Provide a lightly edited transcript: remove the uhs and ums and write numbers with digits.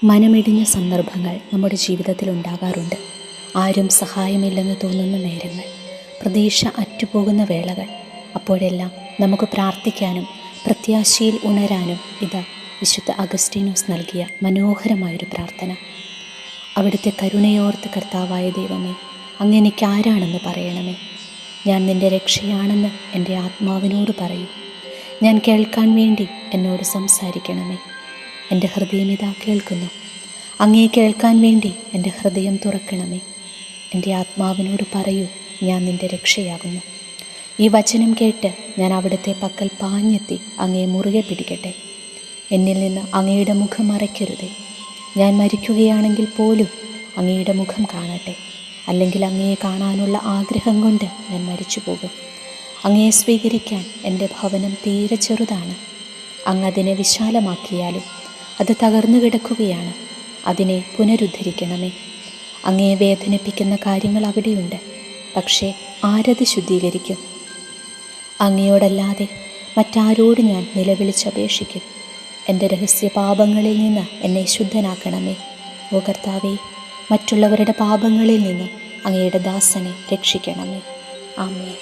മനമിടിഞ്ഞ സന്ദർഭങ്ങൾ നമ്മുടെ ജീവിതത്തിൽ ഉണ്ടാകാറുണ്ട്. ആരും സഹായമില്ലെന്ന് തോന്നുന്ന നേരങ്ങൾ, പ്രതീക്ഷ അറ്റുപോകുന്ന വേളകൾ. അപ്പോഴെല്ലാം നമുക്ക് പ്രാർത്ഥിക്കാനും പ്രത്യാശയിൽ ഉണരാനും ഇതാ വിശുദ്ധ അഗസ്തീനോസ് നൽകിയ മനോഹരമായൊരു പ്രാർത്ഥന. അവിടുത്തെ കരുണയോർത്ത് കർത്താവായ ദൈവമേ, അങ്ങ് എനിക്ക് ആരാണെന്ന് പറയണമേ. ഞാൻ നിൻ്റെ രക്ഷയാണെന്ന് എൻ്റെ ആത്മാവിനോട് പറയൂ. ഞാൻ കേൾക്കാൻ വേണ്ടി എന്നോട് സംസാരിക്കണമേ. എൻ്റെ ഹൃദയം ഇതാ കേൾക്കുന്നു. അങ്ങേ കേൾക്കാൻ വേണ്ടി എൻ്റെ ഹൃദയം തുറക്കണമേ. എൻ്റെ ആത്മാവിനോട് പറയൂ, ഞാൻ നിൻ്റെ രക്ഷയാകുന്നു. ഈ വചനം കേട്ട് ഞാൻ അവിടുത്തെ പക്കൽ പാഞ്ഞെത്തി അങ്ങയെ മുറുകെ പിടിക്കട്ടെ. എന്നിൽ നിന്ന് അങ്ങയുടെ മുഖം മറയ്ക്കരുതേ. ഞാൻ മരിക്കുകയാണെങ്കിൽ പോലും അങ്ങയുടെ മുഖം കാണട്ടെ. അല്ലെങ്കിൽ അങ്ങയെ കാണാനുള്ള ആഗ്രഹം കൊണ്ട് ഞാൻ മരിച്ചു പോകും. അങ്ങയെ സ്വീകരിക്കാൻ എൻ്റെ ഭവനം തീരെ ചെറുതാണ്. അങ്ങ് അതിനെ വിശാലമാക്കിയാലും അത് തകർന്നു കിടക്കുകയാണ്. അതിനെ പുനരുദ്ധരിക്കണമേ. അങ്ങയെ വേദനിപ്പിക്കുന്ന കാര്യങ്ങൾ അവിടെയുണ്ട്. പക്ഷേ ആരത് ശുദ്ധീകരിക്കും? അങ്ങയോടല്ലാതെ മറ്റാരോട് ഞാൻ നിലവിളിച്ചപേക്ഷിക്കും? എൻ്റെ രഹസ്യ പാപങ്ങളിൽ നിന്ന് എന്നെ ശുദ്ധനാക്കണമേ. ഓ കർത്താവേ, മറ്റുള്ളവരുടെ പാപങ്ങളിൽ നിന്നും അങ്ങയുടെ ദാസനെ രക്ഷിക്കണമേ. ആമേൻ.